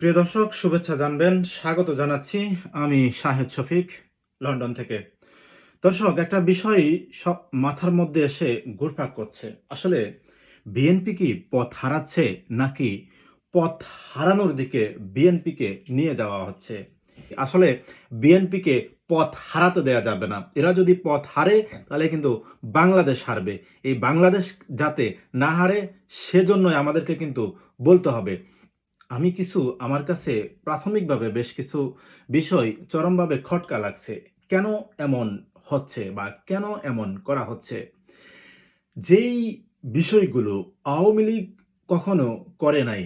প্রিয় দর্শক, শুভেচ্ছা জানবেন, স্বাগত জানাচ্ছি। আমি শাহেদ শফিক, লন্ডন থেকে। দর্শক, একটা বিষয় সব মাথার মধ্যে এসে ঘুরপাক করছে। আসলে বিএনপি কি পথ হারাচ্ছে, নাকি পথ হারানোর দিকে বিএনপিকে নিয়ে যাওয়া হচ্ছে? আসলে বিএনপিকে পথ হারাতে দেয়া যাবে না। এরা যদি পথ হারে তাহলে কিন্তু বাংলাদেশ হারবে। এই বাংলাদেশ যাতে না হারে, সেজন্যই আমাদেরকে কিন্তু বলতে হবে। আমি কিছু আমার কাছে প্রাথমিকভাবে বেশ কিছু বিষয় চরমভাবে খটকা লাগছে। কেন এমন হচ্ছে বা কেন এমন করা হচ্ছে? যেই বিষয়গুলো আওয়ামী লীগ কখনো করে নাই,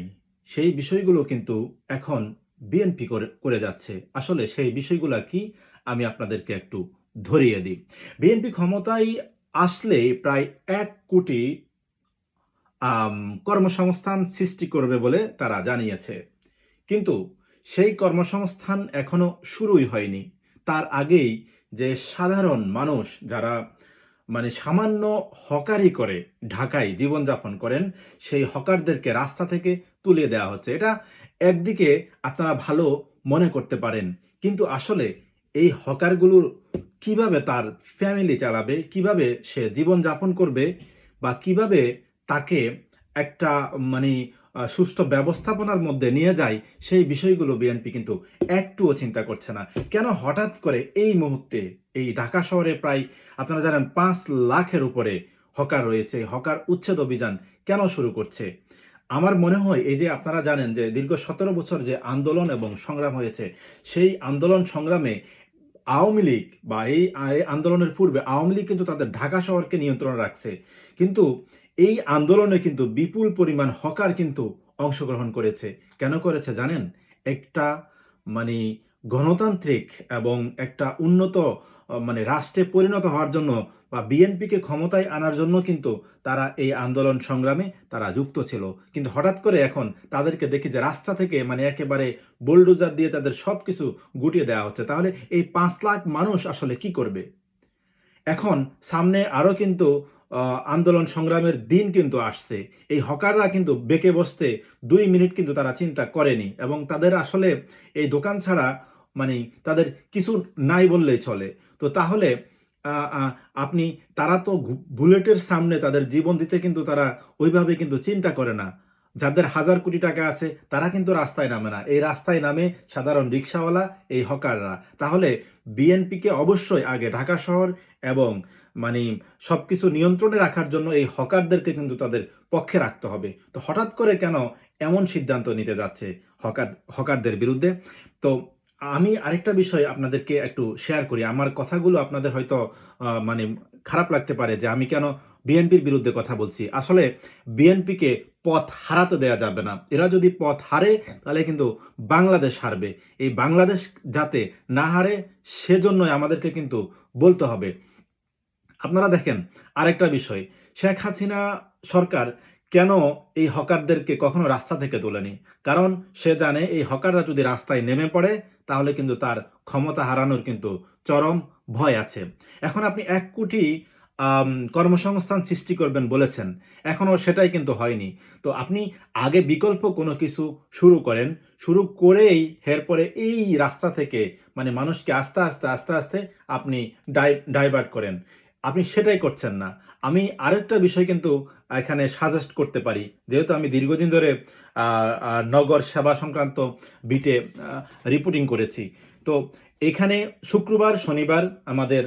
সেই বিষয়গুলো কিন্তু এখন বিএনপি করে যাচ্ছে। আসলে সেই বিষয়গুলা কি? আমি আপনাদেরকে একটু ধরিয়ে দিই। বিএনপি ক্ষমতায় আসলে প্রায় ১ কোটি আম কর্মসংস্থান সৃষ্টি করবে বলে তারা জানিয়েছে। কিন্তু সেই কর্মসংস্থান এখনো শুরুই হয়নি। তার আগেই যে সাধারণ মানুষ যারা সামান্য হকারি করে ঢাকায় জীবনযাপন করেন, সেই হকারদেরকে রাস্তা থেকে তুলে দেওয়া হচ্ছে। এটা একদিকে আপনারা ভালো মনে করতে পারেন। কিন্তু আসলে এই হকারগুলোর কিভাবে তার ফ্যামিলি চালাবে, কিভাবে সে জীবনযাপন করবে বা কিভাবে তাকে একটা মানে সুষ্ঠু ব্যবস্থাপনার মধ্যে নিয়ে যায়, সেই বিষয়গুলো বিএনপি কিন্তু একটুও চিন্তা করছে না। কেন হঠাৎ করে এই মুহূর্তে এই ঢাকা শহরে প্রায় আপনারা জানেন ৫ লাখের উপরে হকার রয়েছে, হকার উচ্ছেদ অভিযান কেন শুরু করছে? আমার মনে হয় এই যে আপনারা জানেন যে দীর্ঘ ১৭ বছর যে আন্দোলন এবং সংগ্রাম হয়েছে, সেই আন্দোলন সংগ্রামে আওয়ামী লীগ বা এই আন্দোলনের পূর্বে আওয়ামী লীগ কিন্তু তাদের ঢাকা শহরকে নিয়ন্ত্রণে রাখছে। কিন্তু এই আন্দোলনে কিন্তু বিপুল পরিমাণ হকার কিন্তু অংশগ্রহণ করেছে। কেন করেছে জানেন? একটা মানে গণতান্ত্রিক এবং একটা উন্নত রাষ্ট্রে পরিণত হওয়ার জন্য বা বিএনপিকে ক্ষমতায় আনার জন্য কিন্তু তারা এই আন্দোলন সংগ্রামে তারা যুক্ত ছিল। কিন্তু হঠাৎ করে এখন তাদেরকে দেখি যে রাস্তা থেকে একেবারে বুলডোজার দিয়ে তাদের সবকিছু গুটিয়ে দেওয়া হচ্ছে। তাহলে এই ৫ লাখ মানুষ আসলে কি করবে? এখন সামনে আরো কিন্তু আন্দোলন সংগ্রামের দিন কিন্তু আসছে। এই হকাররা কিন্তু বেঁকে বসতে ২ মিনিট কিন্তু তারা চিন্তা করেনি এবং তাদের আসলে এই দোকান ছাড়া মানে তাদের কিছু নাই বললেই চলে। তো তাহলে আ আ আপনি তারা তো বুলেটের সামনে তাদের জীবন দিতে কিন্তু তারা ওইভাবে কিন্তু চিন্তা করে না। যাদের হাজার কোটি টাকা আছে তারা কিন্তু রাস্তায় নামে না। এই রাস্তায় নামে সাধারণ রিক্শাওয়ালা, এই হকাররা। তাহলে বিএনপিকে অবশ্যই আগে ঢাকা শহর এবং মানে সবকিছু নিয়ন্ত্রণে রাখার জন্য এই হকারদেরকে কিন্তু তাদের পক্ষে রাখতে হবে। তো হঠাৎ করে কেন এমন সিদ্ধান্ত নিতে যাচ্ছে হকারদের বিরুদ্ধে? তো আমি আরেকটা বিষয় আপনাদেরকে একটু শেয়ার করি। আমার কথাগুলো আপনাদের হয়তো মানে খারাপ লাগতে পারে যে আমি কেন বিএনপির বিরুদ্ধে কথা বলছি। আসলে বিএনপিকে পথ হারাতে দেয়া যাবে না। এরা যদি পথ হারে তাহলে কিন্তু বাংলাদেশ হারবে। এই বাংলাদেশ যাতে না হারে, সেজন্যই আমাদেরকে কিন্তু বলতে হবে। আপনারা দেখেন আরেকটা বিষয়, শেখ হাসিনা সরকার কেন এই হকারদেরকে কখনো রাস্তা থেকে তোলেনি? কারণ সে জানে এই হকাররা যদি রাস্তায় নেমে পড়ে তাহলে কিন্তু তার ক্ষমতা হারানোর কিন্তু চরম ভয় আছে। এখন আপনি ১ কোটি কর্মসংস্থান সৃষ্টি করবেন বলেছেন। এখনো সেটাই কিন্তু হয়নি। তো আপনি আগে বিকল্প কোনো কিছু শুরু করেন। শুরু করেই এরপরে এই রাস্তা থেকে মানুষকে আস্তে আস্তে আপনি ডাইভার্ট করেন। আপনি সেটাই করছেন না। আমি আরেকটা বিষয় কিন্তু এখানে সাজেস্ট করতে পারি। যেহেতু আমি দীর্ঘদিন ধরে আ আ নগর সেবা সংক্রান্ত বিটে রিপোর্টিং করেছি। তো এখানে শুক্রবার, শনিবার আমাদের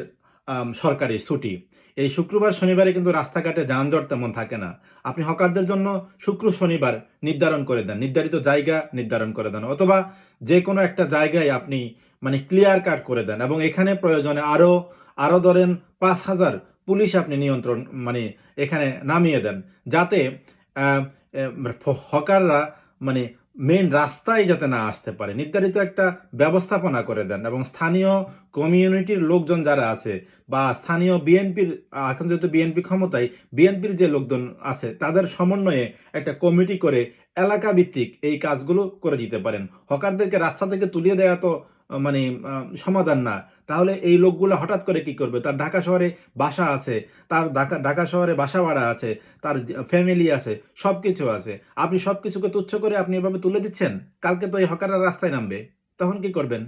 সরকারি ছুটি। এই শুক্রবার, শনিবারে কিন্তু রাস্তাঘাটে যানজট তেমন থাকে না। আপনি হকারদের জন্য শুক্র, শনিবার নির্ধারণ করে দেন। নির্ধারিত জায়গা নির্ধারণ করে দেন। অথবা যেকোনো একটা জায়গায় আপনি ক্লিয়ার কাট করে দেন এবং এখানে প্রয়োজনে আরো ধরেন ৫,০০০ পুলিশ আপনি নিয়ন্ত্রণ এখানে নামিয়ে দেন। যাতে আ এ হকাররা মানে মেইন রাস্তায় যাতে না আসতে পারে। নির্ধারিত একটা ব্যবস্থাপনা করে দেন এবং স্থানীয় কমিউনিটির লোকজন যারা আছে বা স্থানীয় বিএনপির এখন যেহেতু বিএনপি ক্ষমতায়, বিএনপির যে লোকজন আছে তাদের সমন্বয়ে একটা কমিটি করে এলাকা ভিত্তিক এই কাজগুলো করে দিতে পারেন। হকারদেরকে রাস্তা থেকে তুলিয়ে দেওয়া তো মানে সমাধান না। তাহলে এই লোকগুলো হঠাৎ করে কি করবে? তার ঢাকা শহরে বাসা আছে, তার ঢাকা শহরে বাসা ভাড়া আছে, তার ফ্যামিলি আছে, সবকিছু আছে। আপনি সবকিছুকে তুচ্ছ করে আপনি এভাবে তুলে দিচ্ছেন? কালকে তো এই হকাররা রাস্তায় নামবে। তখন কি করবেন?